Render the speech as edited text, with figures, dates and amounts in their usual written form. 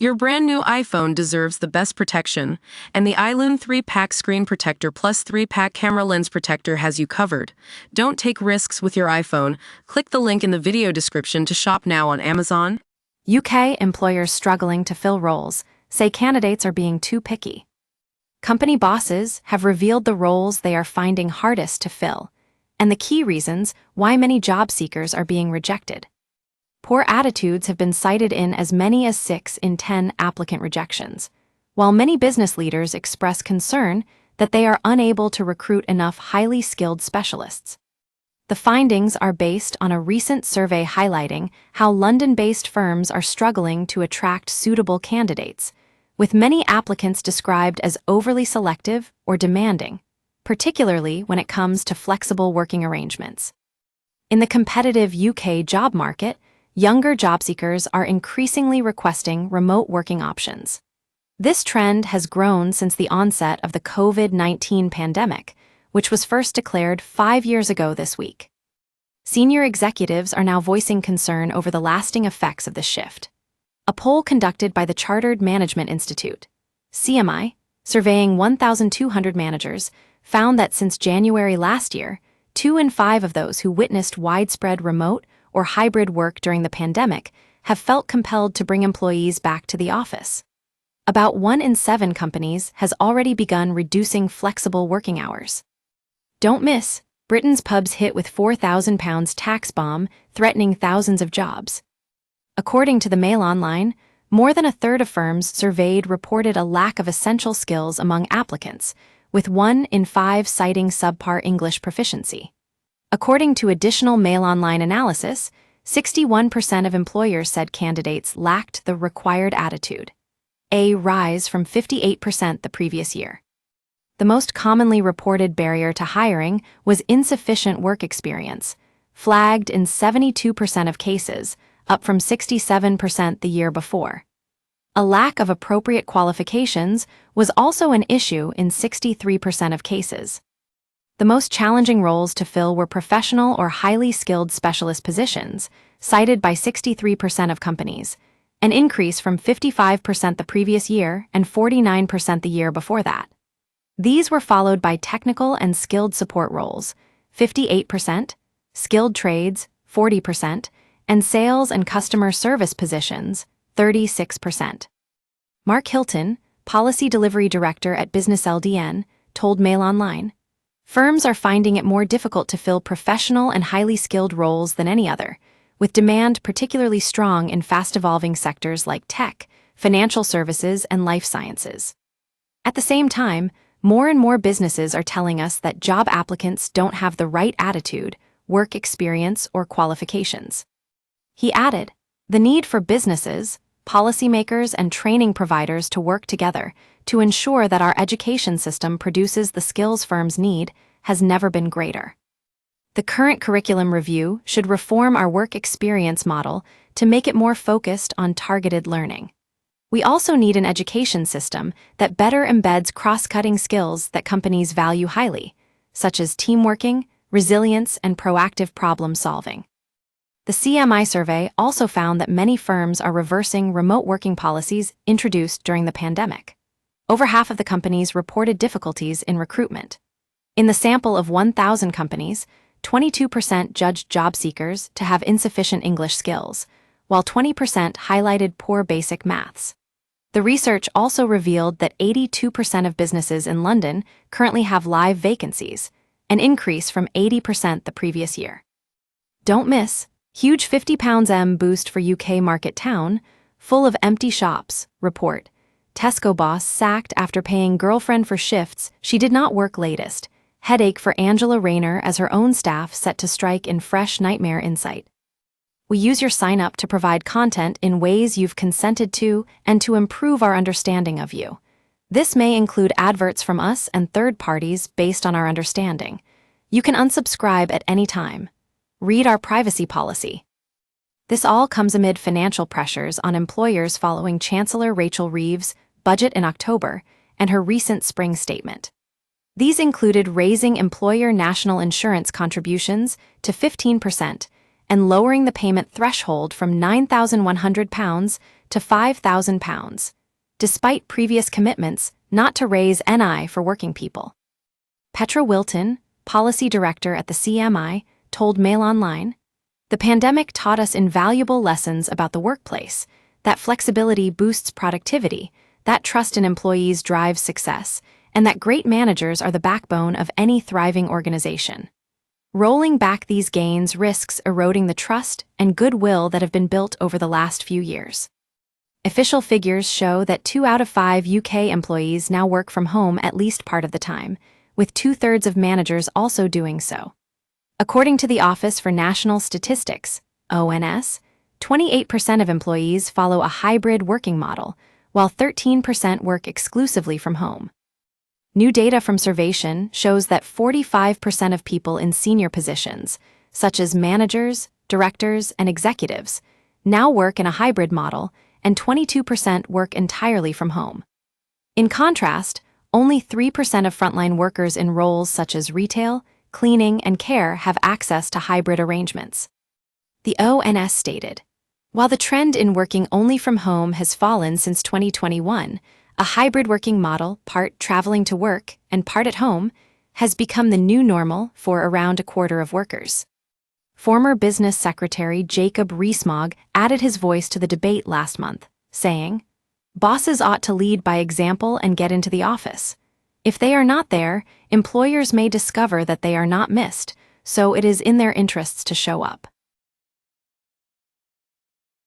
Your brand new iPhone deserves the best protection, and the iLume 3-Pack Screen Protector Plus 3-Pack Camera Lens Protector has you covered. Don't take risks with your iPhone. Click the link in the video description to shop now on Amazon. UK employers struggling to fill roles say candidates are being too picky. Company bosses have revealed the roles they are finding hardest to fill, and the key reasons why many job seekers are being rejected. Poor attitudes have been cited in as many as 6 in 10 applicant rejections, while many business leaders express concern that they are unable to recruit enough highly skilled specialists. The findings are based on a recent survey highlighting how London-based firms are struggling to attract suitable candidates, with many applicants described as overly selective or demanding, particularly when it comes to flexible working arrangements. In the competitive UK job market, younger job seekers are increasingly requesting remote working options. This trend has grown since the onset of the COVID-19 pandemic, which was first declared 5 years ago this week. Senior executives are now voicing concern over the lasting effects of the shift. A poll conducted by the Chartered Management Institute, CMI, surveying 1,200 managers, found that since January last year, 2 in 5 of those who witnessed widespread remote or hybrid work during the pandemic have felt compelled to bring employees back to the office. About 1 in 7 companies has already begun reducing flexible working hours. Don't miss Britain's pubs hit with £4,000 tax bomb threatening thousands of jobs. According to the Mail Online, more than a third of firms surveyed reported a lack of essential skills among applicants, with 1 in 5 citing subpar English proficiency. According to additional Mail Online analysis, 61% of employers said candidates lacked the required attitude, a rise from 58% the previous year. The most commonly reported barrier to hiring was insufficient work experience, flagged in 72% of cases, up from 67% the year before. A lack of appropriate qualifications was also an issue in 63% of cases. The most challenging roles to fill were professional or highly skilled specialist positions, cited by 63% of companies, an increase from 55% the previous year and 49% the year before that. These were followed by technical and skilled support roles, 58%, skilled trades, 40%, and sales and customer service positions, 36%. Mark Hilton, Policy Delivery Director at Business LDN, told Mail Online, "Firms are finding it more difficult to fill professional and highly skilled roles than any other, with demand particularly strong in fast-evolving sectors like tech, financial services, and life sciences. At the same time, more and more businesses are telling us that job applicants don't have the right attitude, work experience, or qualifications." He added, "The need for businesses, policymakers, and training providers to work together to ensure that our education system produces the skills firms need has never been greater. The current curriculum review should reform our work experience model to make it more focused on targeted learning. We also need an education system that better embeds cross-cutting skills that companies value highly, such as teamworking, resilience, and proactive problem-solving." The CMI survey also found that many firms are reversing remote working policies introduced during the pandemic. Over half of the companies reported difficulties in recruitment. In the sample of 1,000 companies, 22% judged job seekers to have insufficient English skills, while 20% highlighted poor basic maths. The research also revealed that 82% of businesses in London currently have live vacancies, an increase from 80% the previous year. Don't miss huge £50 boost for UK market town, full of empty shops, report. Tesco boss sacked after paying girlfriend for shifts she did not work latest. Headache for Angela Rayner as her own staff set to strike in fresh nightmare insight. We use your sign-up to provide content in ways you've consented to and to improve our understanding of you. This may include adverts from us and third parties based on our understanding. You can unsubscribe at any time. Read our privacy policy. This all comes amid financial pressures on employers following Chancellor Rachel Reeves' budget in October and her recent spring statement. These included raising employer national insurance contributions to 15% and lowering the payment threshold from £9,100 to £5,000, despite previous commitments not to raise NI for working people. Petra Wilton, policy director at the CMI, told Mail Online, "The pandemic taught us invaluable lessons about the workplace, that flexibility boosts productivity, that trust in employees drives success, and that great managers are the backbone of any thriving organization. Rolling back these gains risks eroding the trust and goodwill that have been built over the last few years." Official figures show that 2 out of 5 UK employees now work from home at least part of the time, with 2/3 of managers also doing so. According to the Office for National Statistics, ONS, 28% of employees follow a hybrid working model, while 13% work exclusively from home. New data from Survation shows that 45% of people in senior positions, such as managers, directors, and executives, now work in a hybrid model, and 22% work entirely from home. In contrast, only 3% of frontline workers in roles such as retail, cleaning, and care have access to hybrid arrangements. The ONS stated, "While the trend in working only from home has fallen since 2021, a hybrid working model, part traveling to work and part at home, has become the new normal for around a quarter of workers." Former Business Secretary Jacob Rees-Mogg added his voice to the debate last month, saying, "Bosses ought to lead by example and get into the office. If they are not there, employers may discover that they are not missed, so it is in their interests to show up."